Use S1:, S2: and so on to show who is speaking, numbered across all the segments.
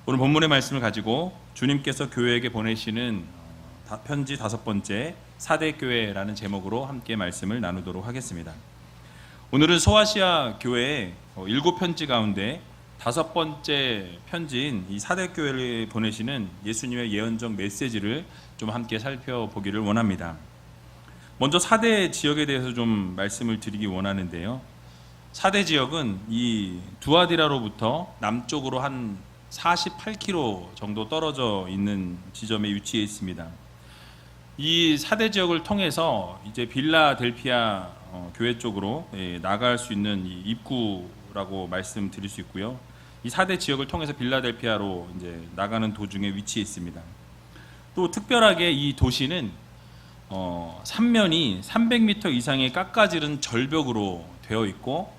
S1: 오늘 본문의 말씀을 가지고 주님께서 교회에게 보내시는 편지 5번째 사대교회라는 제목으로 함께 말씀을 나누도록 하겠습니다. 오늘은 소아시아 교회의 7편지 가운데 5번째 편지인 이 사대교회를 보내시는 예수님의 예언적 메시지를 좀 함께 살펴보기를 원합니다. 먼저 사대 지역에 대해서 좀 말씀을 드리기 원하는데요. 사대 지역은 이 두아디라로부터 남쪽으로 한 48km 정도 떨어져 있는 지점에 위치해 있습니다. 이 사대 지역을 통해서 이제 빌라델피아 교회 쪽으로 나갈 수 있는 이 입구라고 말씀드릴 수 있고요. 이 사대 지역을 통해서 빌라델피아로 이제 나가는 도중에 위치해 있습니다. 또 특별하게 이 도시는 삼면이 300m 이상의 깎아지른 절벽으로 되어 있고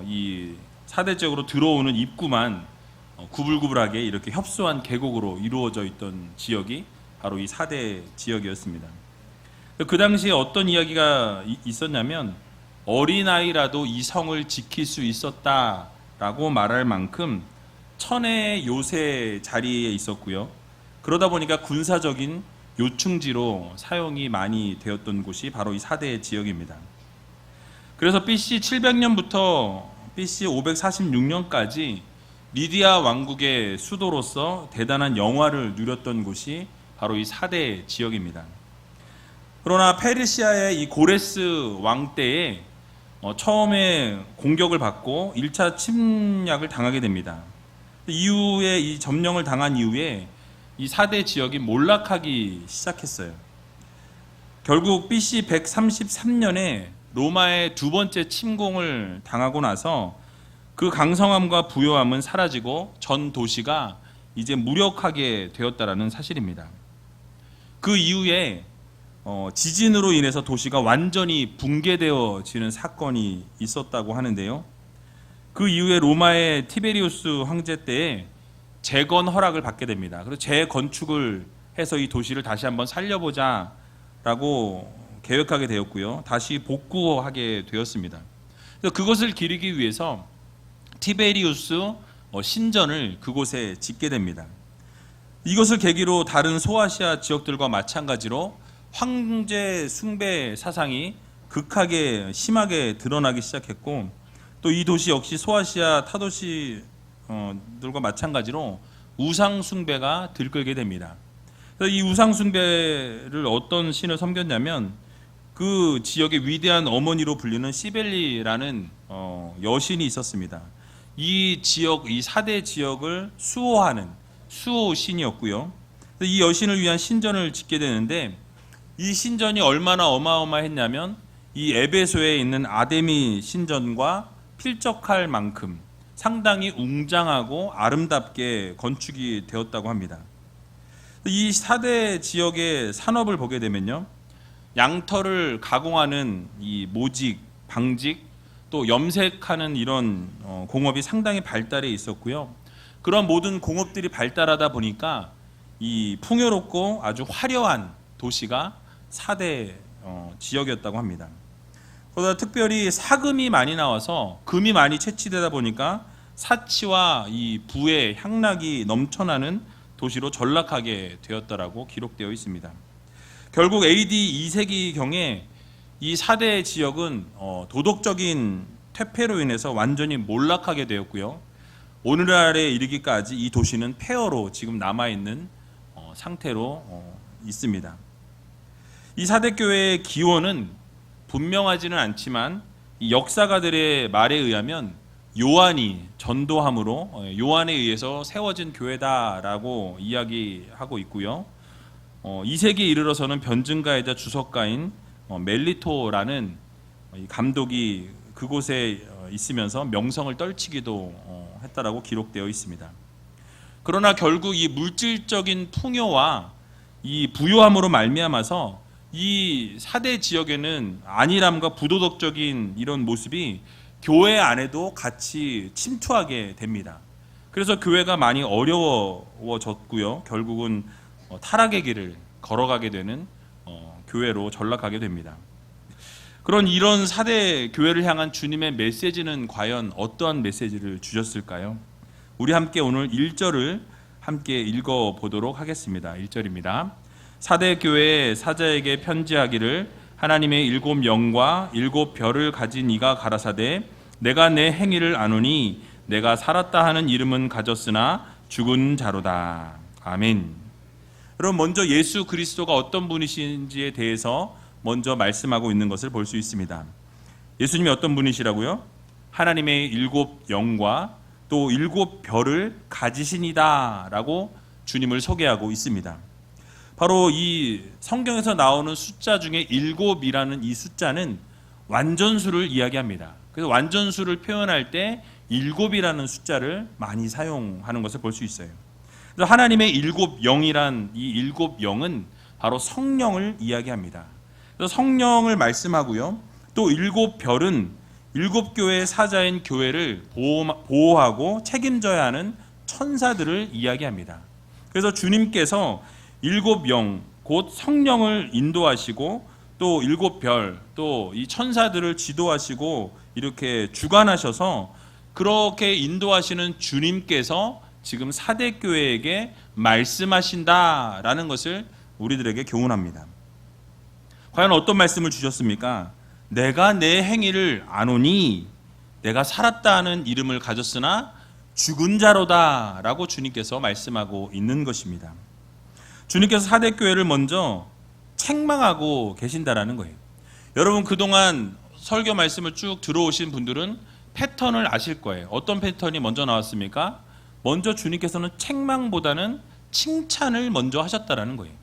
S1: 이 사대 지역으로 들어오는 입구만 구불구불하게 이렇게 협소한 계곡으로 이루어져 있던 지역이 바로 이 사대 지역이었습니다. 그 당시에 어떤 이야기가 있었냐면 어린아이라도 이 성을 지킬 수 있었다라고 말할 만큼 천의 요새 자리에 있었고요. 그러다 보니까 군사적인 요충지로 사용이 많이 되었던 곳이 바로 이 사대 지역입니다. 그래서 BC 700년부터 BC 546년까지 리디아 왕국의 수도로서 대단한 영화를 누렸던 곳이 바로 이 사대 지역입니다. 그러나 페르시아의 이 고레스 왕 때에 처음에 공격을 받고 1차 침략을 당하게 됩니다. 이후에 이 점령을 당한 이후에 이 사대 지역이 몰락하기 시작했어요. 결국 BC 133년에 로마의 두 번째 침공을 당하고 나서 그 강성함과 부요함은 사라지고 전 도시가 이제 무력하게 되었다라는 사실입니다. 그 이후에 지진으로 인해서 도시가 완전히 붕괴되어지는 사건이 있었다고 하는데요. 그 이후에 로마의 티베리우스 황제 때에 재건 허락을 받게 됩니다. 그래서 재건축을 해서 이 도시를 다시 한번 살려보자라고 계획하게 되었고요. 다시 복구하게 되었습니다. 그래서 그것을 기리기 위해서 티베리우스 신전을 그곳에 짓게 됩니다. 이것을 계기로 다른 소아시아 지역들과 마찬가지로 황제 숭배 사상이 극하게 심하게 드러나기 시작했고, 또 이 도시 역시 소아시아 타도시들과 마찬가지로 우상 숭배가 들끓게 됩니다. 그래서 이 우상 숭배를 어떤 신을 섬겼냐면 그 지역의 위대한 어머니로 불리는 시벨리라는 여신이 있었습니다. 이 지역, 이 사대 지역을 수호하는 수호신이었고요. 이 여신을 위한 신전을 짓게 되는데 이 신전이 얼마나 어마어마했냐면 이 에베소에 있는 아데미 신전과 필적할 만큼 상당히 웅장하고 아름답게 건축이 되었다고 합니다. 이 사대 지역의 산업을 보게 되면요, 양털을 가공하는 이 모직, 방직, 또 염색하는 이런 공업이 상당히 발달해 있었고요. 그런 모든 공업들이 발달하다 보니까 이 풍요롭고 아주 화려한 도시가 사대 지역이었다고 합니다. 그러다 특별히 사금이 많이 나와서 금이 많이 채취되다 보니까 사치와 이 부의 향락이 넘쳐나는 도시로 전락하게 되었다라고 기록되어 있습니다. 결국 AD 2세기경에 이 사대 지역은 도덕적인 퇴폐로 인해서 완전히 몰락하게 되었고요. 오늘날에 이르기까지 이 도시는 폐허로 지금 남아있는 상태로 있습니다. 이 사대교회의 기원은 분명하지는 않지만 이 역사가들의 말에 의하면 요한이 전도함으로 요한에 의해서 세워진 교회다라고 이야기하고 있고요. 2세기에 이르러서는 변증가이자 주석가인 멜리토라는 감독이 그곳에 있으면서 명성을 떨치기도 했다라고 기록되어 있습니다. 그러나 결국 이 물질적인 풍요와 이 부요함으로 말미암아서 이 사대 지역에는 안일함과 부도덕적인 이런 모습이 교회 안에도 같이 침투하게 됩니다. 그래서 교회가 많이 어려워졌고요. 결국은 타락의 길을 걸어가게 되는 교회로 전락하게 됩니다. 그런 이런 사대 교회를 향한 주님의 메시지는 과연 어떠한 메시지를 주셨을까요? 우리 함께 오늘 1절을 함께 읽어보도록 하겠습니다. 1절입니다. 사대 교회 사자에게 편지하기를 하나님의 7 영과 7 별을 가진 이가 가라사대 내가 내 행위를 아노니 내가 살았다 하는 이름은 가졌으나 죽은 자로다. 아멘. 여러분, 먼저 예수 그리스도가 어떤 분이신지에 대해서 먼저 말씀하고 있는 것을 볼 수 있습니다. 예수님이 어떤 분이시라고요? 하나님의 7 영과 또 7 별을 가지신이다 라고 주님을 소개하고 있습니다. 바로 이 성경에서 나오는 숫자 중에 7이라는 이 숫자는 완전수를 이야기합니다. 그래서 완전수를 표현할 때 7이라는 숫자를 많이 사용하는 것을 볼 수 있어요. 그래서 하나님의 7 영이란 이 7 영은 바로 성령을 이야기합니다. 그래서 성령을 말씀하고요. 또 7 별은 7 교회의 사자인 교회를 보호하고 책임져야 하는 천사들을 이야기합니다. 그래서 주님께서 7 영, 곧 성령을 인도하시고 또 7 별, 또 이 천사들을 지도하시고 이렇게 주관하셔서 그렇게 인도하시는 주님께서 지금 사대교회에게 말씀하신다라는 것을 우리들에게 교훈합니다. 과연 어떤 말씀을 주셨습니까? 내가 내 행위를 아노니 내가 살았다 하는 이름을 가졌으나 죽은 자로다 라고 주님께서 말씀하고 있는 것입니다. 주님께서 사대교회를 먼저 책망하고 계신다라는 거예요. 여러분, 그동안 설교 말씀을 쭉 들어오신 분들은 패턴을 아실 거예요. 어떤 패턴이 먼저 나왔습니까? 먼저 주님께서는 책망보다는 칭찬을 먼저 하셨다라는 거예요.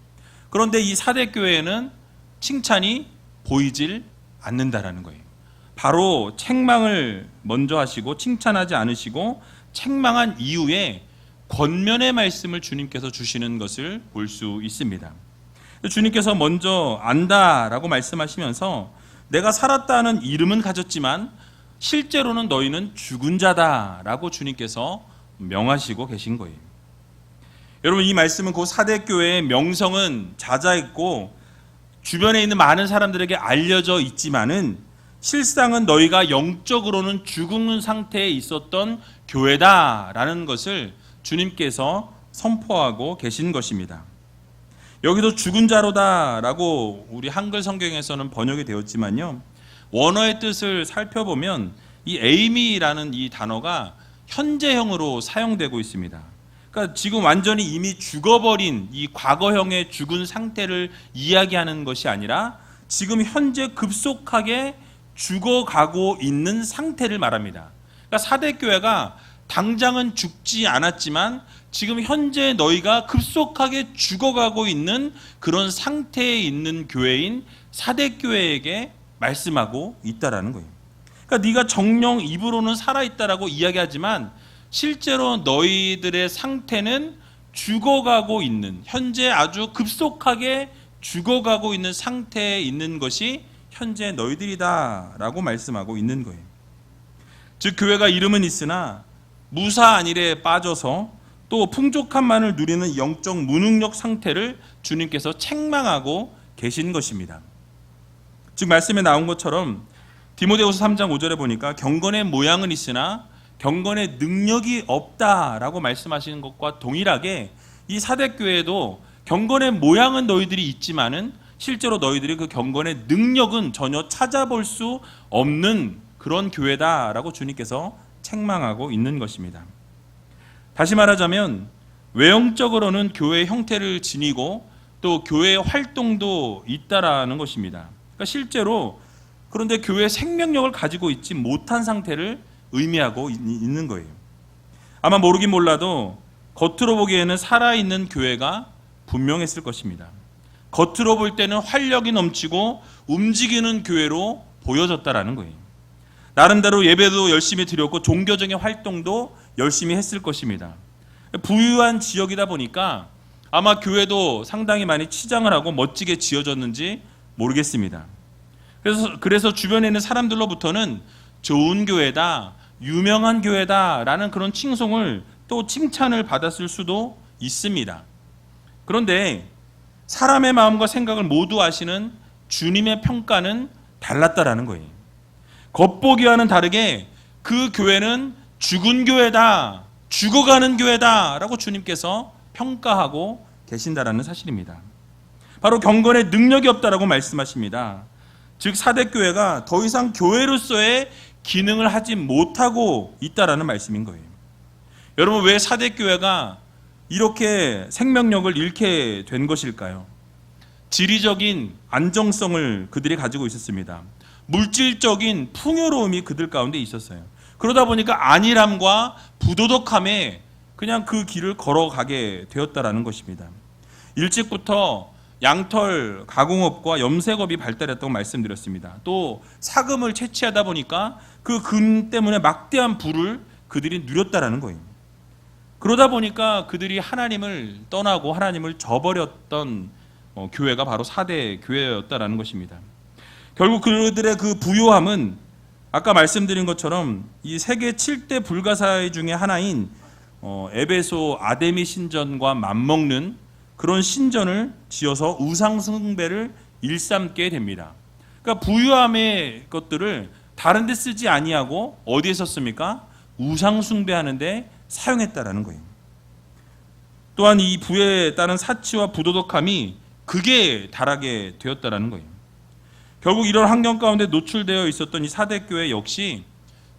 S1: 그런데 이 사대교회에는 칭찬이 보이질 않는다라는 거예요. 바로 책망을 먼저 하시고 칭찬하지 않으시고 책망한 이후에 권면의 말씀을 주님께서 주시는 것을 볼 수 있습니다. 주님께서 먼저 안다라고 말씀하시면서 내가 살았다는 이름은 가졌지만 실제로는 너희는 죽은 자다라고 주님께서 명하시고 계신 거예요. 여러분, 이 말씀은 그 사대교회의 명성은 자자했고 주변에 있는 많은 사람들에게 알려져 있지만은 실상은 너희가 영적으로는 죽은 상태에 있었던 교회다라는 것을 주님께서 선포하고 계신 것입니다. 여기도 죽은 자로다라고 우리 한글 성경에서는 번역이 되었지만요, 원어의 뜻을 살펴보면 이 에이미라는 이 단어가 현재형으로 사용되고 있습니다. 그러니까 지금 완전히 이미 죽어버린 이 과거형의 죽은 상태를 이야기하는 것이 아니라 지금 현재 급속하게 죽어가고 있는 상태를 말합니다. 그러니까 사대교회가 당장은 죽지 않았지만 지금 현재 너희가 급속하게 죽어가고 있는 그런 상태에 있는 교회인 사대교회에게 말씀하고 있다라는 거예요. 그러니까 네가 정령 입으로는 살아있다라고 이야기하지만 실제로 너희들의 상태는 죽어가고 있는, 현재 아주 급속하게 죽어가고 있는 상태에 있는 것이 현재 너희들이다라고 말씀하고 있는 거예요. 즉 교회가 이름은 있으나 무사안일에 빠져서 또 풍족함만을 누리는 영적 무능력 상태를 주님께서 책망하고 계신 것입니다. 즉 말씀에 나온 것처럼 디모데후서 3장 5절에 보니까 경건의 모양은 있으나 경건의 능력이 없다라고 말씀하시는 것과 동일하게 이 사대교회도 경건의 모양은 너희들이 있지만은 실제로 너희들이 그 경건의 능력은 전혀 찾아볼 수 없는 그런 교회다라고 주님께서 책망하고 있는 것입니다. 다시 말하자면 외형적으로는 교회의 형태를 지니고 또 교회의 활동도 있다라는 것입니다. 그러니까 실제로 그런데 교회의 생명력을 가지고 있지 못한 상태를 의미하고 있는 거예요. 아마 모르긴 몰라도 겉으로 보기에는 살아있는 교회가 분명했을 것입니다. 겉으로 볼 때는 활력이 넘치고 움직이는 교회로 보여졌다라는 거예요. 나름대로 예배도 열심히 드렸고 종교적인 활동도 열심히 했을 것입니다. 부유한 지역이다 보니까 아마 교회도 상당히 많이 치장을 하고 멋지게 지어졌는지 모르겠습니다. 그래서 주변에 있는 사람들로부터는 좋은 교회다, 유명한 교회다라는 그런 칭송을 또 칭찬을 받았을 수도 있습니다. 그런데 사람의 마음과 생각을 모두 아시는 주님의 평가는 달랐다라는 거예요. 겉보기와는 다르게 그 교회는 죽은 교회다, 죽어가는 교회다라고 주님께서 평가하고 계신다라는 사실입니다. 바로 경건의 능력이 없다라고 말씀하십니다. 즉 사대교회가 더 이상 교회로서의 기능을 하지 못하고 있다라는 말씀인 거예요. 여러분, 왜 사대교회가 이렇게 생명력을 잃게 된 것일까요? 지리적인 안정성을 그들이 가지고 있었습니다. 물질적인 풍요로움이 그들 가운데 있었어요. 그러다 보니까 안일함과 부도덕함에 그냥 그 길을 걸어가게 되었다라는 것입니다. 일찍부터 양털 가공업과 염색업이 발달했다고 말씀드렸습니다. 또 사금을 채취하다 보니까 그 금 때문에 막대한 부를 그들이 누렸다라는 거예요. 그러다 보니까 그들이 하나님을 떠나고 하나님을 저버렸던 교회가 바로 4대 교회였다라는 것입니다. 결국 그들의 그 부요함은 아까 말씀드린 것처럼 이 세계 7대 불가사의 중에 하나인 에베소 아데미 신전과 맞먹는 그런 신전을 지어서 우상 숭배를 일삼게 됩니다. 그러니까 부유함의 것들을 다른 데 쓰지 아니하고 어디에 썼습니까? 우상 숭배하는데 사용했다라는 거예요. 또한 이 부에 따른 사치와 부도덕함이 극에 달하게 되었다라는 거예요. 결국 이런 환경 가운데 노출되어 있었던 이 사대교회 역시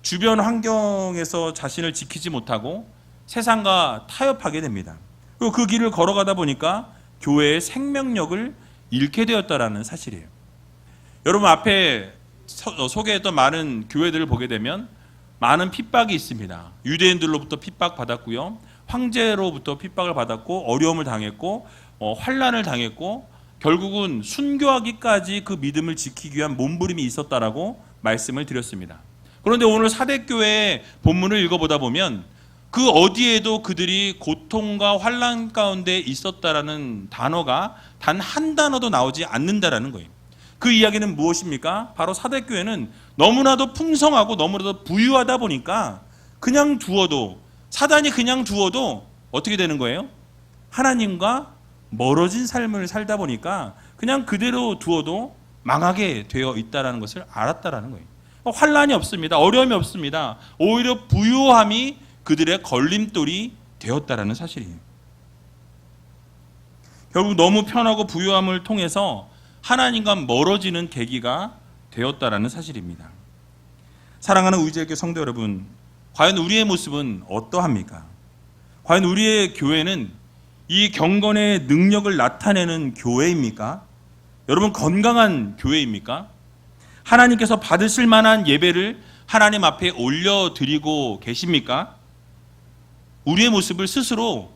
S1: 주변 환경에서 자신을 지키지 못하고 세상과 타협하게 됩니다. 그리고 그 길을 걸어가다 보니까 교회의 생명력을 잃게 되었다라는 사실이에요. 여러분, 앞에 소개했던 많은 교회들을 보게 되면 많은 핍박이 있습니다. 유대인들로부터 핍박받았고요, 황제로부터 핍박을 받았고 어려움을 당했고 환난을 당했고 결국은 순교하기까지 그 믿음을 지키기 위한 몸부림이 있었다라고 말씀을 드렸습니다. 그런데 오늘 사대교회의 본문을 읽어보다 보면 그 어디에도 그들이 고통과 환난 가운데 있었다라는 단어가 단 한 단어도 나오지 않는다라는 거예요. 그 이야기는 무엇입니까? 바로 사대교회는 너무나도 풍성하고 너무나도 부유하다 보니까 그냥 두어도, 사단이 그냥 두어도 어떻게 되는 거예요? 하나님과 멀어진 삶을 살다 보니까 그냥 그대로 두어도 망하게 되어 있다는 것을 알았다라는 거예요. 환난이 없습니다. 어려움이 없습니다. 오히려 부유함이 그들의 걸림돌이 되었다라는 사실이에요. 결국 너무 편하고 부유함을 통해서 하나님과 멀어지는 계기가 되었다라는 사실입니다. 사랑하는 의지의 성도 여러분, 과연 우리의 모습은 어떠합니까? 과연 우리의 교회는 이 경건의 능력을 나타내는 교회입니까? 여러분, 건강한 교회입니까? 하나님께서 받으실 만한 예배를 하나님 앞에 올려드리고 계십니까? 우리의 모습을 스스로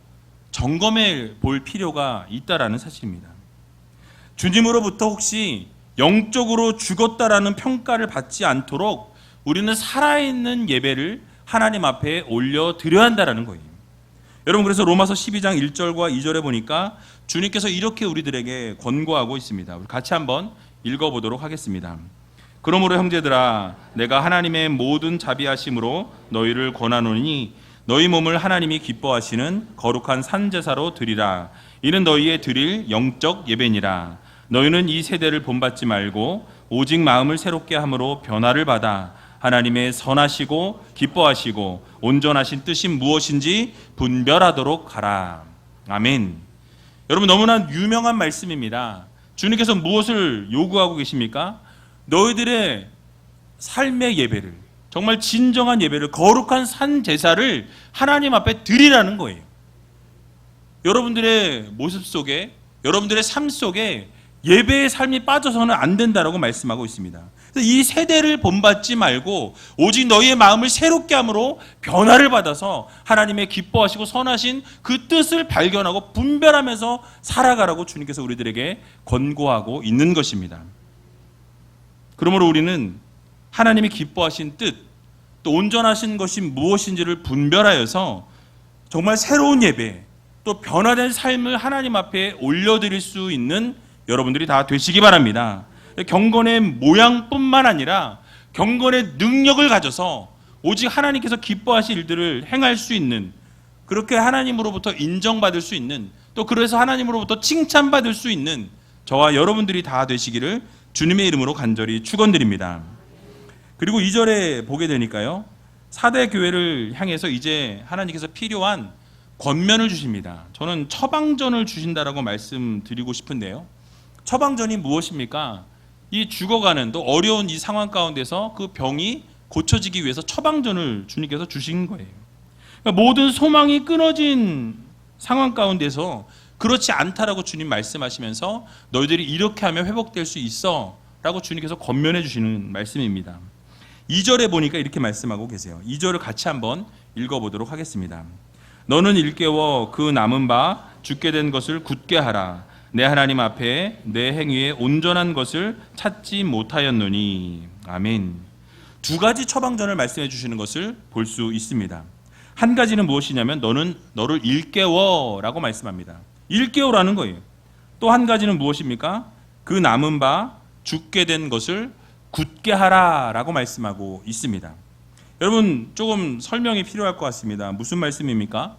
S1: 점검해 볼 필요가 있다라는 사실입니다. 주님으로부터 혹시 영적으로 죽었다라는 평가를 받지 않도록 우리는 살아있는 예배를 하나님 앞에 올려드려야 한다라는 거예요. 여러분, 그래서 로마서 12장 1절과 2절에 보니까 주님께서 이렇게 우리들에게 권고하고 있습니다. 우리 같이 한번 읽어보도록 하겠습니다. 그러므로 형제들아, 내가 하나님의 모든 자비하심으로 너희를 권하노니 너희 몸을 하나님이 기뻐하시는 거룩한 산제사로 드리라. 이는 너희의 드릴 영적 예배니라. 너희는 이 세대를 본받지 말고 오직 마음을 새롭게 함으로 변화를 받아 하나님의 선하시고 기뻐하시고 온전하신 뜻이 무엇인지 분별하도록 하라. 아멘. 여러분, 너무나 유명한 말씀입니다. 주님께서 무엇을 요구하고 계십니까? 너희들의 삶의 예배를, 정말 진정한 예배를, 거룩한 산 제사를 하나님 앞에 드리라는 거예요. 여러분들의 모습 속에, 여러분들의 삶 속에 예배의 삶이 빠져서는 안 된다라고 말씀하고 있습니다. 그래서 이 세대를 본받지 말고 오직 너희의 마음을 새롭게 함으로 변화를 받아서 하나님의 기뻐하시고 선하신 그 뜻을 발견하고 분별하면서 살아가라고 주님께서 우리들에게 권고하고 있는 것입니다. 그러므로 우리는 하나님이 기뻐하신 뜻, 또 온전하신 것이 무엇인지를 분별하여서 정말 새로운 예배, 또 변화된 삶을 하나님 앞에 올려드릴 수 있는 여러분들이 다 되시기 바랍니다. 경건의 모양뿐만 아니라 경건의 능력을 가져서 오직 하나님께서 기뻐하실 일들을 행할 수 있는, 그렇게 하나님으로부터 인정받을 수 있는, 또 그래서 하나님으로부터 칭찬받을 수 있는 저와 여러분들이 다 되시기를 주님의 이름으로 간절히 축원드립니다. 그리고 2절에 보게 되니까요, 4대 교회를 향해서 이제 하나님께서 필요한 권면을 주십니다. 저는 처방전을 주신다라고 말씀드리고 싶은데요. 처방전이 무엇입니까? 이 죽어가는 또 어려운 이 상황 가운데서 그 병이 고쳐지기 위해서 처방전을 주님께서 주신 거예요. 그러니까 모든 소망이 끊어진 상황 가운데서 그렇지 않다라고 주님 말씀하시면서 너희들이 이렇게 하면 회복될 수 있어 라고 주님께서 권면해 주시는 말씀입니다. 2절에 보니까 이렇게 말씀하고 계세요. 2절을 같이 한번 읽어보도록 하겠습니다. 너는 일깨워 그 남은 바 죽게 된 것을 굳게 하라. 내 하나님 앞에 내 행위에 온전한 것을 찾지 못하였노니. 아멘. 두 가지 처방전을 말씀해 주시는 것을 볼 수 있습니다. 한 가지는 무엇이냐면 너를 일깨워 라고 말씀합니다. 일깨우라는 거예요. 또 한 가지는 무엇입니까? 그 남은 바 죽게 된 것을 굳게 하라 라고 말씀하고 있습니다. 여러분 조금 설명이 필요할 것 같습니다. 무슨 말씀입니까?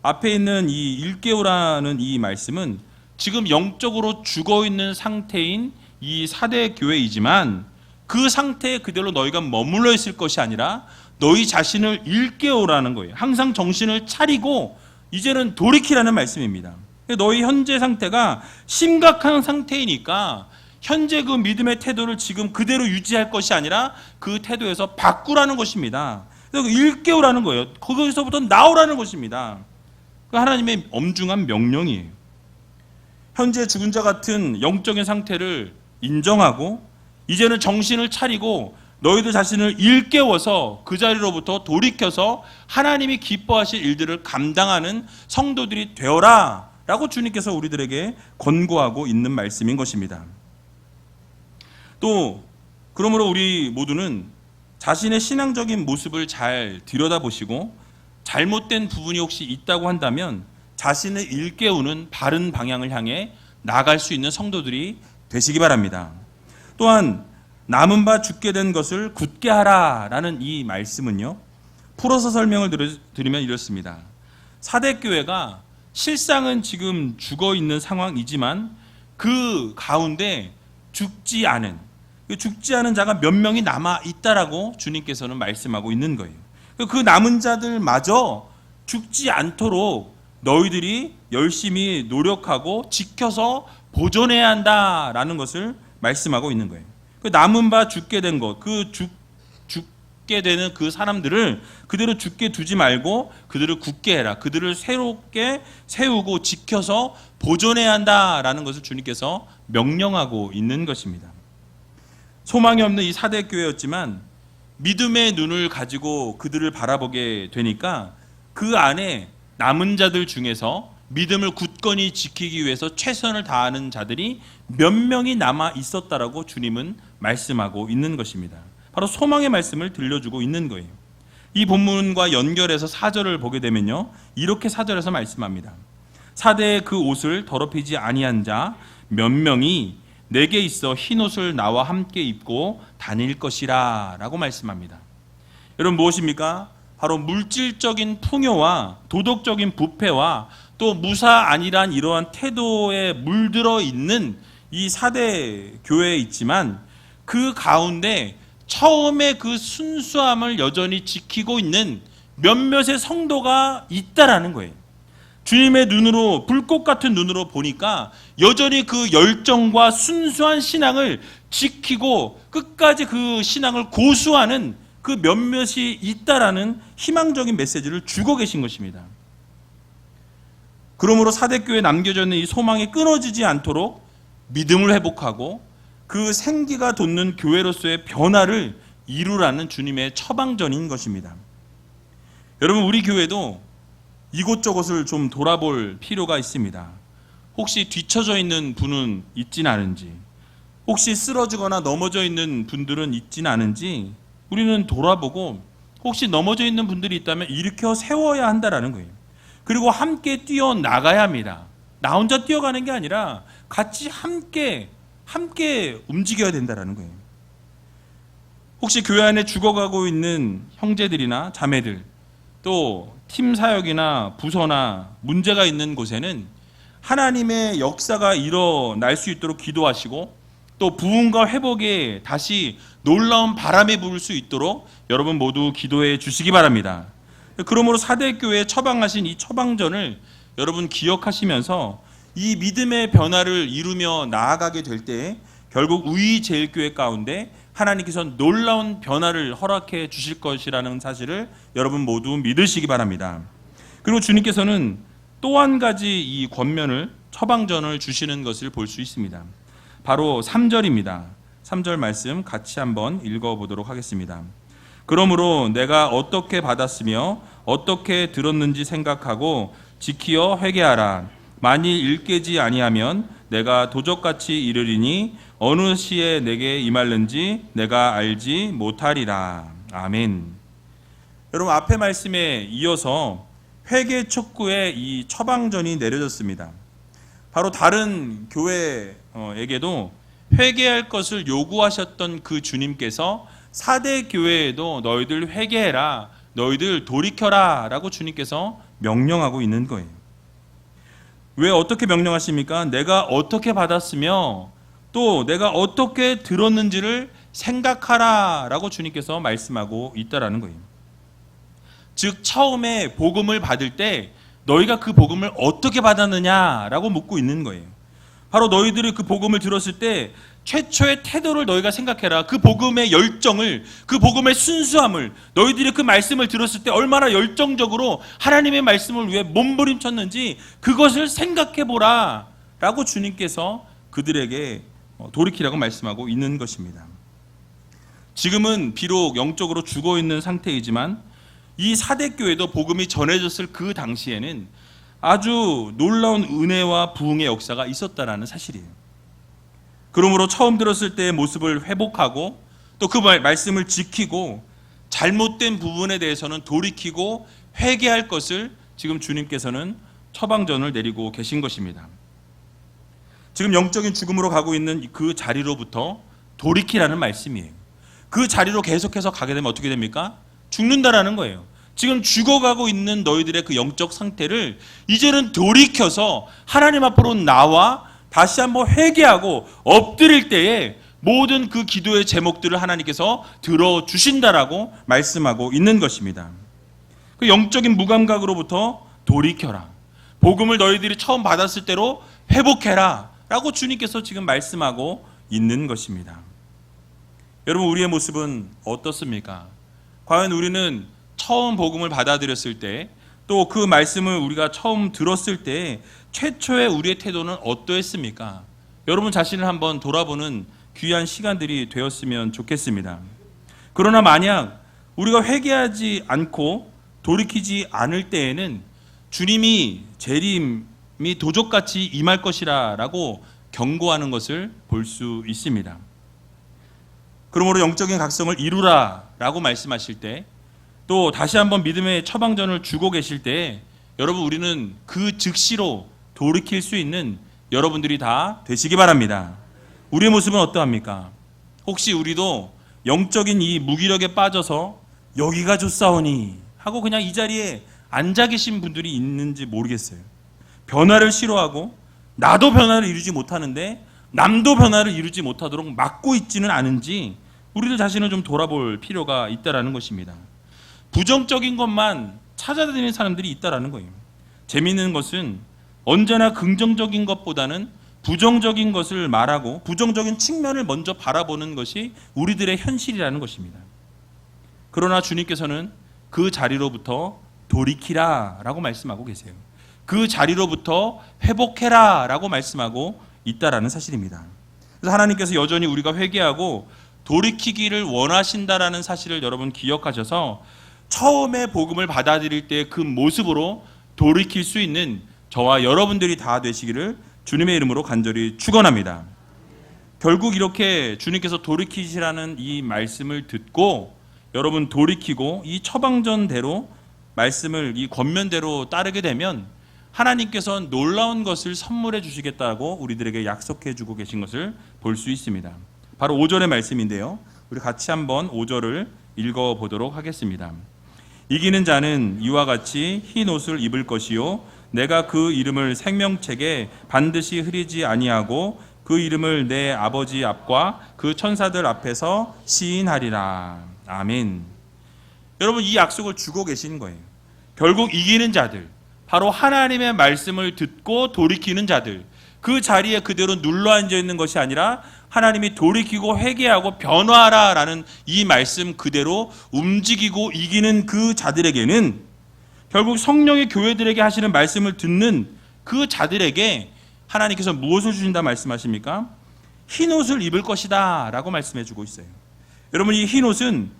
S1: 앞에 있는 이 일깨우라는 이 말씀은 지금 영적으로 죽어있는 상태인 이 4대 교회이지만 그 상태에 그대로 너희가 머물러 있을 것이 아니라 너희 자신을 일깨우라는 거예요. 항상 정신을 차리고 이제는 돌이키라는 말씀입니다. 너희 현재 상태가 심각한 상태이니까 현재 그 믿음의 태도를 지금 그대로 유지할 것이 아니라 그 태도에서 바꾸라는 것입니다. 그래서 일깨우라는 거예요. 거기서부터 나오라는 것입니다. 그 하나님의 엄중한 명령이에요. 현재 죽은 자 같은 영적인 상태를 인정하고 이제는 정신을 차리고 너희들 자신을 일깨워서 그 자리로부터 돌이켜서 하나님이 기뻐하실 일들을 감당하는 성도들이 되어라 라고 주님께서 우리들에게 권고하고 있는 말씀인 것입니다. 또 그러므로 우리 모두는 자신의 신앙적인 모습을 잘 들여다보시고 잘못된 부분이 혹시 있다고 한다면 자신을 일깨우는 바른 방향을 향해 나아갈 수 있는 성도들이 되시기 바랍니다. 또한 남은 바 죽게 된 것을 굳게 하라라는 이 말씀은요, 풀어서 설명을 드리면 이렇습니다. 4대 교회가 실상은 지금 죽어 있는 상황이지만 그 가운데 죽지 않은 자가 몇 명이 남아 있다라고 주님께서는 말씀하고 있는 거예요. 그 남은 자들마저 죽지 않도록 너희들이 열심히 노력하고 지켜서 보존해야 한다라는 것을 말씀하고 있는 거예요. 그 남은 바 죽게 된 것, 죽게 되는 그 사람들을 그대로 죽게 두지 말고 그들을 굳게 해라. 그들을 새롭게 세우고 지켜서 보존해야 한다라는 것을 주님께서 명령하고 있는 것입니다. 소망이 없는 이 4대 교회였지만 믿음의 눈을 가지고 그들을 바라보게 되니까 그 안에 남은 자들 중에서 믿음을 굳건히 지키기 위해서 최선을 다하는 자들이 몇 명이 남아 있었다라고 주님은 말씀하고 있는 것입니다. 바로 소망의 말씀을 들려주고 있는 거예요. 이 본문과 연결해서 4절을 보게 되면요, 이렇게 4절에서 말씀합니다. 4대의 그 옷을 더럽히지 아니한 자 몇 명이 내게 있어 흰 옷을 나와 함께 입고 다닐 것이라 라고 말씀합니다. 여러분 무엇입니까? 바로 물질적인 풍요와 도덕적인 부패와 또 무사 아니란 이러한 태도에 물들어 있는 이 4대 교회에 있지만 그 가운데 처음에 그 순수함을 여전히 지키고 있는 몇몇의 성도가 있다라는 거예요. 주님의 눈으로, 불꽃 같은 눈으로 보니까 여전히 그 열정과 순수한 신앙을 지키고 끝까지 그 신앙을 고수하는 그 몇몇이 있다라는 희망적인 메시지를 주고 계신 것입니다. 그러므로 4대 교회에 남겨져 있는 이 소망이 끊어지지 않도록 믿음을 회복하고 그 생기가 돋는 교회로서의 변화를 이루라는 주님의 처방전인 것입니다. 여러분 우리 교회도 이곳저곳을 좀 돌아볼 필요가 있습니다. 혹시 뒤처져 있는 분은 있진 않은지, 혹시 쓰러지거나 넘어져 있는 분들은 있진 않은지 우리는 돌아보고 혹시 넘어져 있는 분들이 있다면 일으켜 세워야 한다라는 거예요. 그리고 함께 뛰어나가야 합니다. 나 혼자 뛰어가는 게 아니라 같이 함께 움직여야 된다라는 거예요. 혹시 교회 안에 죽어가고 있는 형제들이나 자매들, 또 팀 사역이나 부서나 문제가 있는 곳에는 하나님의 역사가 일어날 수 있도록 기도하시고 또 부흥과 회복에 다시 놀라운 바람이 불 수 있도록 여러분 모두 기도해 주시기 바랍니다. 그러므로 사대교회에 처방하신 이 처방전을 여러분 기억하시면서 이 믿음의 변화를 이루며 나아가게 될 때 결국 우이제일교회 가운데 하나님께서 놀라운 변화를 허락해 주실 것이라는 사실을 여러분 모두 믿으시기 바랍니다. 그리고 주님께서는 또 한 가지 이 권면을 처방전을 주시는 것을 볼 수 있습니다. 바로 3절입니다. 3절 말씀 같이 한번 읽어보도록 하겠습니다. 그러므로 내가 어떻게 받았으며 어떻게 들었는지 생각하고 지키어 회개하라. 만일 일깨지 아니하면 내가 도적같이 이르리니 어느 시에 내게 임할는지 내가 알지 못하리라. 아멘. 여러분 앞에 말씀에 이어서 회개 촉구의 이 처방전이 내려졌습니다. 바로 다른 교회에게도 회개할 것을 요구하셨던 그 주님께서 사대 교회에도 너희들 회개해라, 너희들 돌이켜라 라고 주님께서 명령하고 있는 거예요. 왜 어떻게 명령하십니까? 내가 어떻게 받았으며 또 내가 어떻게 들었는지를 생각하라 라고 주님께서 말씀하고 있다라는 거예요. 즉 처음에 복음을 받을 때 너희가 그 복음을 어떻게 받았느냐라고 묻고 있는 거예요. 바로 너희들이 그 복음을 들었을 때 최초의 태도를 너희가 생각해라. 그 복음의 열정을, 그 복음의 순수함을, 너희들이 그 말씀을 들었을 때 얼마나 열정적으로 하나님의 말씀을 위해 몸부림쳤는지 그것을 생각해보라 라고 주님께서 그들에게 돌이키라고 말씀하고 있는 것입니다. 지금은 비록 영적으로 죽어있는 상태이지만 이 사대교회도 복음이 전해졌을 그 당시에는 아주 놀라운 은혜와 부흥의 역사가 있었다라는 사실이에요. 그러므로 처음 들었을 때의 모습을 회복하고 또 그 말씀을 지키고 잘못된 부분에 대해서는 돌이키고 회개할 것을 지금 주님께서는 처방전을 내리고 계신 것입니다. 지금 영적인 죽음으로 가고 있는 그 자리로부터 돌이키라는 말씀이에요. 그 자리로 계속해서 가게 되면 어떻게 됩니까? 죽는다라는 거예요. 지금 죽어가고 있는 너희들의 그 영적 상태를 이제는 돌이켜서 하나님 앞으로 나와 다시 한번 회개하고 엎드릴 때에 모든 그 기도의 제목들을 하나님께서 들어주신다라고 말씀하고 있는 것입니다. 그 영적인 무감각으로부터 돌이켜라. 복음을 너희들이 처음 받았을 때로 회복해라 라고 주님께서 지금 말씀하고 있는 것입니다. 여러분 우리의 모습은 어떻습니까? 과연 우리는 처음 복음을 받아들였을 때 또 그 말씀을 우리가 처음 들었을 때 최초의 우리의 태도는 어떠했습니까? 여러분 자신을 한번 돌아보는 귀한 시간들이 되었으면 좋겠습니다. 그러나 만약 우리가 회개하지 않고 돌이키지 않을 때에는 주님이 재림이 도적같이 임할 것이라 라고 경고하는 것을 볼 수 있습니다. 그러므로 영적인 각성을 이루라 라고 말씀하실 때 또 다시 한번 믿음의 처방전을 주고 계실 때 여러분 우리는 그 즉시로 돌이킬 수 있는 여러분들이 다 되시기 바랍니다. 우리의 모습은 어떠합니까? 혹시 우리도 영적인 이 무기력에 빠져서 여기가 좋사오니 하고 그냥 이 자리에 앉아 계신 분들이 있는지 모르겠어요. 변화를 싫어하고 나도 변화를 이루지 못하는데 남도 변화를 이루지 못하도록 막고 있지는 않은지 우리들 자신을 좀 돌아볼 필요가 있다라는 것입니다. 부정적인 것만 찾아다니는 사람들이 있다라는 거예요. 재미있는 것은 언제나 긍정적인 것보다는 부정적인 것을 말하고 부정적인 측면을 먼저 바라보는 것이 우리들의 현실이라는 것입니다. 그러나 주님께서는 그 자리로부터 돌이키라 라고 말씀하고 계세요. 그 자리로부터 회복해라 라고 말씀하고 있다라는 사실입니다. 그래서 하나님께서 여전히 우리가 회개하고 돌이키기를 원하신다라는 사실을 여러분 기억하셔서 처음에 복음을 받아들일 때 그 모습으로 돌이킬 수 있는 저와 여러분들이 다 되시기를 주님의 이름으로 간절히 축원합니다. 결국 이렇게 주님께서 돌이키시라는 이 말씀을 듣고 여러분 돌이키고 이 처방전대로 말씀을 이 권면대로 따르게 되면 하나님께서 놀라운 것을 선물해 주시겠다고 우리들에게 약속해 주고 계신 것을 볼 수 있습니다. 바로 5절의 말씀인데요. 우리 같이 한번 5절을 읽어보도록 하겠습니다. 이기는 자는 이와 같이 흰 옷을 입을 것이요 내가 그 이름을 생명책에 반드시 흐리지 아니하고 그 이름을 내 아버지 앞과 그 천사들 앞에서 시인하리라. 아멘. 여러분, 이 약속을 주고 계신 거예요. 결국 이기는 자들, 바로 하나님의 말씀을 듣고 돌이키는 자들, 그 자리에 그대로 눌러앉아 있는 것이 아니라 하나님이 돌이키고 회개하고 변화하라라는 이 말씀 그대로 움직이고 이기는 그 자들에게는, 결국 성령의 교회들에게 하시는 말씀을 듣는 그 자들에게 하나님께서 무엇을 주신다 말씀하십니까? 흰옷을 입을 것이다 라고 말씀해 주고 있어요. 여러분, 이 흰옷은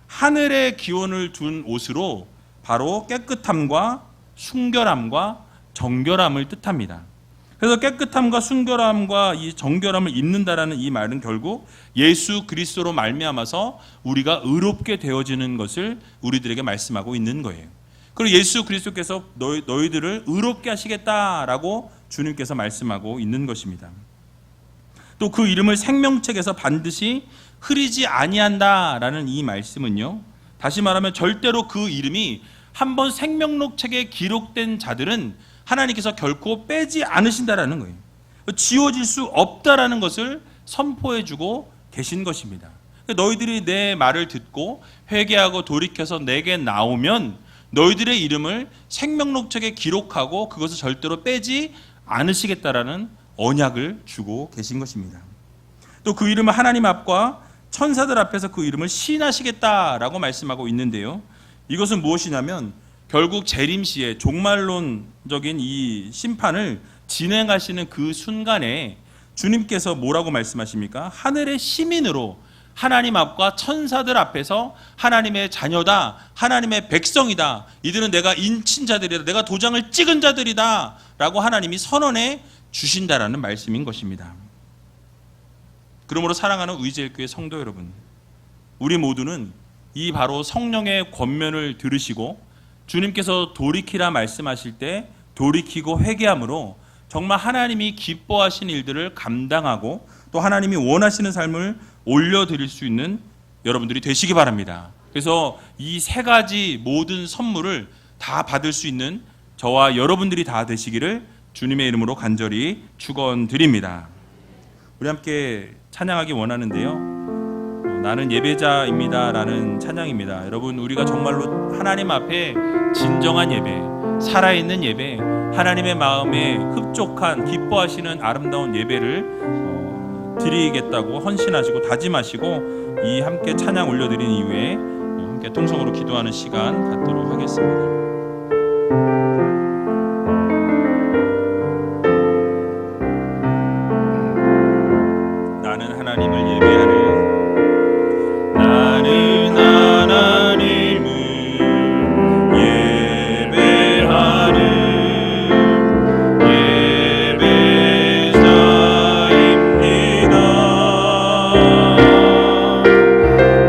S1: 하늘의 기원을 둔 옷으로 바로 깨끗함과 순결함과 정결함을 뜻합니다. 그래서 깨끗함과 순결함과 이 정결함을 입는다라는 이 말은 결국 예수 그리스도로 말미암아서 우리가 의롭게 되어지는 것을 우리들에게 말씀하고 있는 거예요. 그리고 예수 그리스도께서 너희들을 의롭게 하시겠다라고 주님께서 말씀하고 있는 것입니다. 또 그 이름을 생명책에서 반드시 흐리지 아니한다라는 이 말씀은요, 다시 말하면 절대로 그 이름이 한번 생명록 책에 기록된 자들은 하나님께서 결코 빼지 않으신다라는 거예요. 지워질 수 없다라는 것을 선포해주고 계신 것입니다. 너희들이 내 말을 듣고 회개하고 돌이켜서 내게 나오면 너희들의 이름을 생명록 책에 기록하고 그것을 절대로 빼지 않으시겠다라는 언약을 주고 계신 것입니다. 또 그 이름을 하나님 앞과 천사들 앞에서 그 이름을 시인하시겠다라고 말씀하고 있는데요, 이것은 무엇이냐면 결국 재림시에 종말론적인 이 심판을 진행하시는 그 순간에 주님께서 뭐라고 말씀하십니까? 하늘의 시민으로 하나님 앞과 천사들 앞에서 하나님의 자녀다, 하나님의 백성이다, 이들은 내가 인친 자들이다, 내가 도장을 찍은 자들이다 라고 하나님이 선언해 주신다라는 말씀인 것입니다. 그러므로 사랑하는 의지엘교회 성도 여러분, 우리 모두는 이 바로 성령의 권면을 들으시고 주님께서 돌이키라 말씀하실 때 돌이키고 회개함으로 정말 하나님이 기뻐하신 일들을 감당하고 또 하나님이 원하시는 삶을 올려드릴 수 있는 여러분들이 되시기 바랍니다. 그래서 이 세 가지 모든 선물을 다 받을 수 있는 저와 여러분들이 다 되시기를 주님의 이름으로 간절히 축원드립니다. 우리 함께 찬양하기 원하는데요, 나는 예배자입니다 라는 찬양입니다. 여러분, 우리가 정말로 하나님 앞에 진정한 예배, 살아있는 예배, 하나님의 마음에 흡족한 기뻐하시는 아름다운 예배를 드리겠다고 헌신하시고 다짐하시고 이 함께 찬양 올려드린 이후에 함께 통성으로 기도하는 시간 갖도록 하겠습니다. 나는 하나님을 예배하는, 나는 하나님을 예배하는 예배자입니다.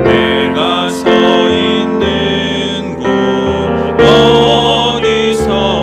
S1: 내가 서 있는 곳 어디서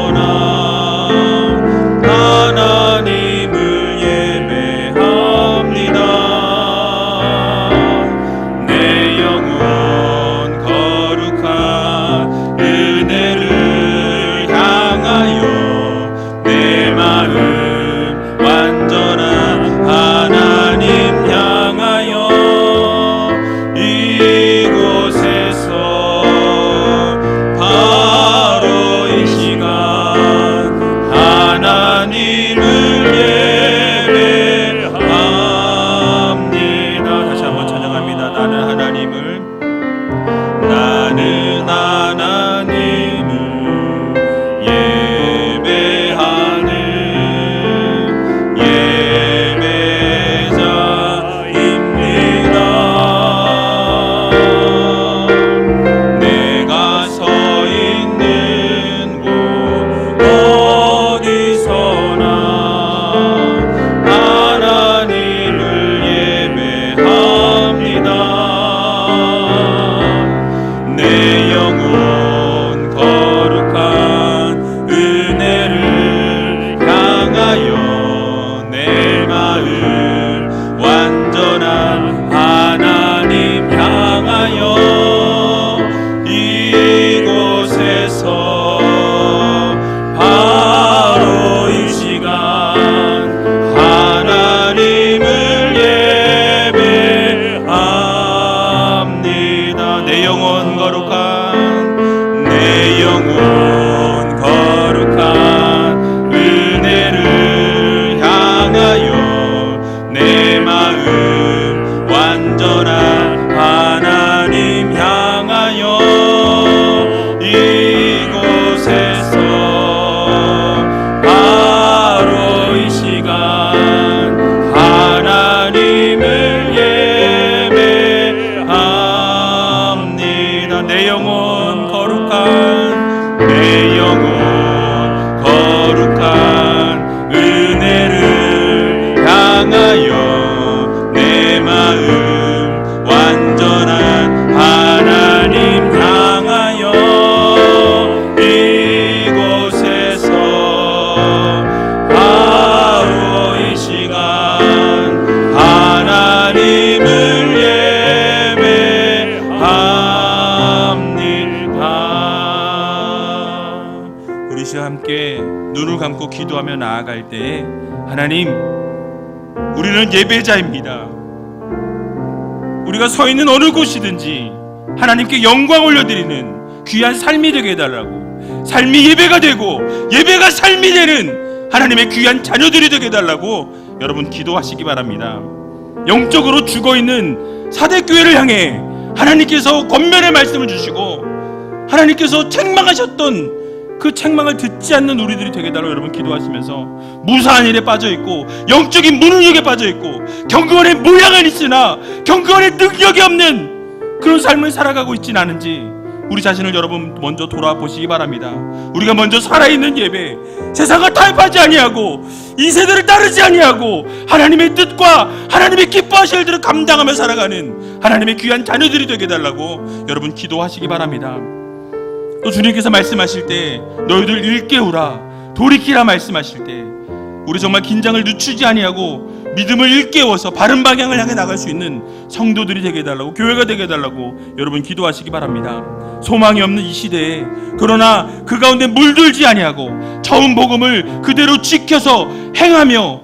S1: 기도합니다. 내 영혼 거룩한, 내 영혼 거룩한 은혜를 향하여 내 마음 완전한 하나님 향하여 이곳에서 바로 이 시간 하나님을 우리 시와 함께 눈을 감고 기도하며 나아갈 때에 하나님, 우리는 예배자입니다. 우리가 서 있는 어느 곳이든지 하나님께 영광 올려드리는 귀한 삶이 되게 해달라고, 삶이 예배가 되고 예배가 삶이 되는 하나님의 귀한 자녀들이 되게 해달라고 여러분 기도하시기 바랍니다. 영적으로 죽어있는 사대교회를 향해 하나님께서 권면의 말씀을 주시고 하나님께서 책망하셨던 그 책망을 듣지 않는 우리들이 되게 해달라고 여러분 기도하시면서 무사한 일에 빠져있고 영적인 무능력에 빠져있고 경건의 모양은 있으나 경건의 능력이 없는 그런 삶을 살아가고 있진 않은지 우리 자신을 여러분 먼저 돌아보시기 바랍니다. 우리가 먼저 살아있는 예배, 세상과 타협하지 아니하고 이 세대를 따르지 아니하고 하나님의 뜻과 하나님의 기뻐하실 일들을 감당하며 살아가는 하나님의 귀한 자녀들이 되게 해달라고 여러분 기도하시기 바랍니다. 또 주님께서 말씀하실 때 너희들 일깨우라, 돌이키라 말씀하실 때 우리 정말 긴장을 늦추지 아니하고 믿음을 일깨워서 바른 방향을 향해 나갈 수 있는 성도들이 되게 해달라고, 교회가 되게 해달라고 여러분 기도하시기 바랍니다. 소망이 없는 이 시대에 그러나 그 가운데 물들지 아니하고 처음 복음을 그대로 지켜서 행하며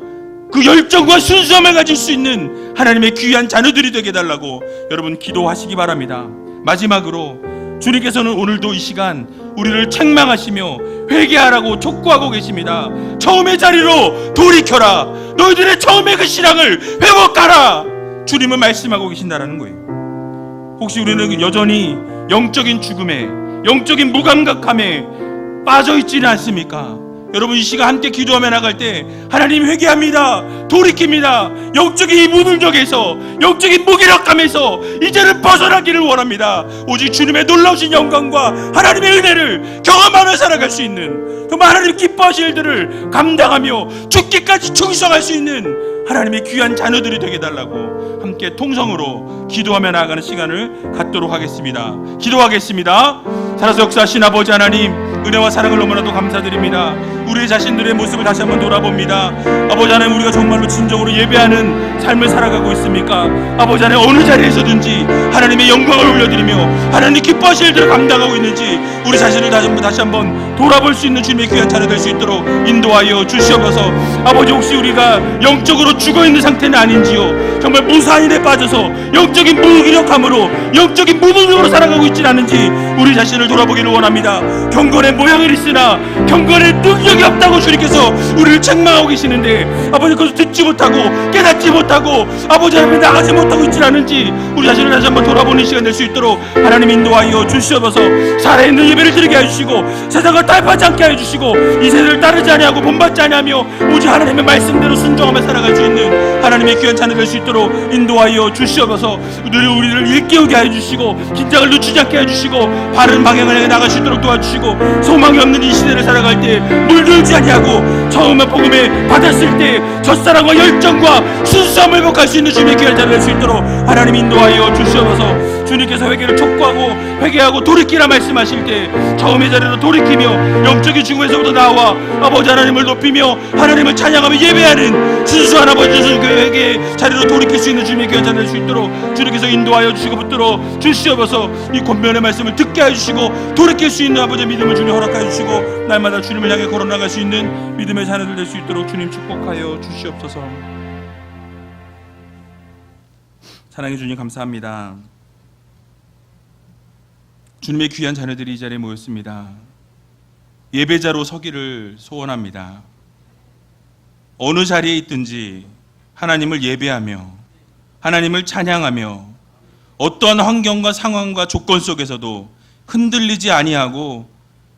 S1: 그 열정과 순수함을 가질 수 있는 하나님의 귀한 자녀들이 되게 해달라고 여러분 기도하시기 바랍니다. 마지막으로 주님께서는 오늘도 이 시간 우리를 책망하시며 회개하라고 촉구하고 계십니다. 처음의 자리로 돌이켜라, 너희들의 처음의 그 신앙을 회복하라, 주님은 말씀하고 계신다라는 거예요. 혹시 우리는 여전히 영적인 죽음에, 영적인 무감각함에 빠져있지는 않습니까? 여러분 이 시간 함께 기도하며 나갈 때 하나님 회개합니다, 돌이킵니다, 영적인 이 무능력에서, 영적인 무기력감에서 이제는 벗어나기를 원합니다. 오직 주님의 놀라우신 영광과 하나님의 은혜를 경험하며 살아갈 수 있는, 정말 하나님 기뻐하실 일들을 감당하며 죽기까지 충성할 수 있는 하나님의 귀한 자녀들이 되게 해달라고 함께 통성으로 기도하며 나아가는 시간을 갖도록 하겠습니다. 기도하겠습니다. 살아서 역사하신 아버지 하나님, 은혜와 사랑을 너무나도 감사드립니다. 우리 자신들의 모습을 다시 한번 돌아봅니다. 아버지 하나님, 우리가 정말로 진정으로 예배하는 삶을 살아가고 있습니까? 아버지 하나님, 어느 자리에서든지 하나님의 영광을 올려드리며 하나님 기뻐하실 일들을 감당하고 있는지 우리 자신을 다시 한번 돌아볼 수 있는 주님의 귀한 자녀 될 수 있도록 인도하여 주시옵소서. 아버지, 혹시 우리가 영적으로 죽어있는 상태는 아닌지요, 정말 무사한 일에 빠져서 영적인 무기력함으로, 영적인 무능력으로 살아가고 있지는 않은지 우리 자신을 돌아보기를 원합니다. 경건의 모양을 있으나 경건의 능력이 없다고 주님께서 우리를 책망하고 계시는데 아버지, 그것을 듣지 못하고 깨닫지 못하고 아버지 앞에 나가지 못하고 있지는 않은지 우리 자신을 다시 한번 돌아보는 시간 될 수 있도록 하나님 인도하여 주시옵소서. 살아있는 예배를 드리게 해주시고 세상을 타협하지 않게 해주시고 이 세대를 따르지 아니하고 본받지 아니하며 오직 하나님의 말씀대로 순종하며 살아갈 수 있는 하나님의 귀한 자녀 될 수 있도록 인도하여 주시옵소서. 우리를 일깨우게 해주시고 긴장을 늦추지 않게 해주시고 바른 방향을 향해 나갈 수 있도록 도와주시고 소망이 없는 이 시대를 살아갈 때 물들지 아니하고 처음에 복음에 받았을 때 첫사랑과 열정과 순수함을 회복할 수 있는 주님의 귀한 자녀 될 수 있도록 하나님 인도하여 주시옵소서. 주님께서 회개를 촉구하고 회개하고 돌이키라 말씀하실 때 처음의 자리로 돌이키며 영적인 죽음에서부터 나와 아버지 하나님을 높이며 하나님을 찬양하며 예배하는 순수한 아버지 회개의 자리로 돌이킬 수 있는 주님의 귀한 자녀 될 수 있도록 주님께서 인도하여 주시고 붙들어 주시옵소서. 이 권면의 말씀을 듣게 해주시고 돌이킬 수 있는 아버지의 믿음을 주님 허락하여 주시고 날마다 주님을 향해 걸어나갈 수 있는 믿음의 자녀들 될 수 있도록 주님 축복하여 주시옵소서. 사랑해 주님 감사합니다. 주님의 귀한 자녀들이 이 자리에 모였습니다. 예배자로 서기를 소원합니다. 어느 자리에 있든지 하나님을 예배하며 하나님을 찬양하며 어떠한 환경과 상황과 조건 속에서도 흔들리지 아니하고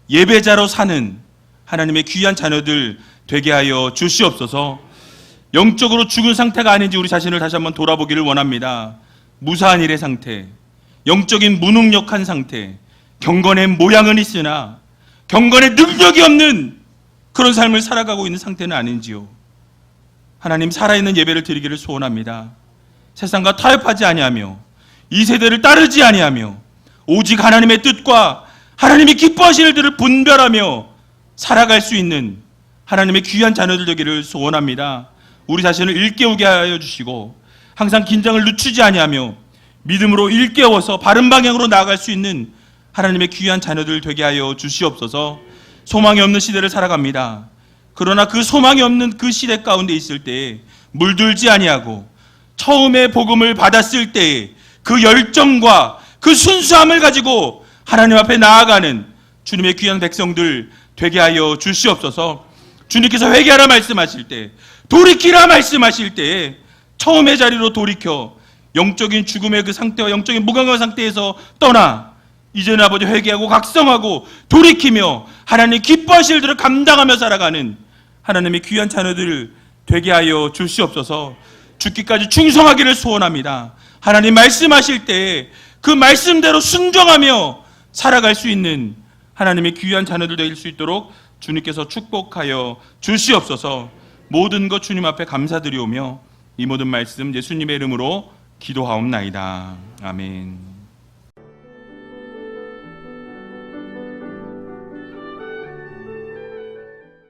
S1: 예배자로 사는 하나님의 귀한 자녀들 되게 하여 주시옵소서. 영적으로 죽은 상태가 아닌지 우리 자신을 다시 한번 돌아보기를 원합니다. 무사한 일의 상태, 영적인 무능력한 상태, 경건의 모양은 있으나 경건의 능력이 없는 그런 삶을 살아가고 있는 상태는 아닌지요? 하나님, 살아있는 예배를 드리기를 소원합니다. 세상과 타협하지 아니하며 이 세대를 따르지 아니하며 오직 하나님의 뜻과 하나님이 기뻐하실 일들을 분별하며 살아갈 수 있는 하나님의 귀한 자녀들 되기를 소원합니다. 우리 자신을 일깨우게 하여 주시고 항상 긴장을 늦추지 아니하며 믿음으로 일깨워서 바른 방향으로 나아갈 수 있는 하나님의 귀한 자녀들 되게 하여 주시옵소서. 소망이 없는 시대를 살아갑니다. 그러나 그 소망이 없는 그 시대 가운데 있을 때에 물들지 아니하고 처음에 복음을 받았을 때에 그 열정과 그 순수함을 가지고 하나님 앞에 나아가는 주님의 귀한 백성들 되게 하여 주시옵소서. 주님께서 회개하라 말씀하실 때, 돌이키라 말씀하실 때에 처음의 자리로 돌이켜 영적인 죽음의 그 상태와 영적인 무감각한 상태에서 떠나 이제는 아버지 회개하고 각성하고 돌이키며 하나님 기뻐하실 일들을 감당하며 살아가는 하나님의 귀한 자녀들 되게 하여 주시옵소서. 죽기까지 충성하기를 소원합니다. 하나님 말씀하실 때 그 말씀대로 순종하며 살아갈 수 있는 하나님의 귀한 자녀들 될 수 있도록 주님께서 축복하여 주시옵소서. 모든 것 주님 앞에 감사드리오며 이 모든 말씀 예수님의 이름으로 기도하옵나이다. 아멘.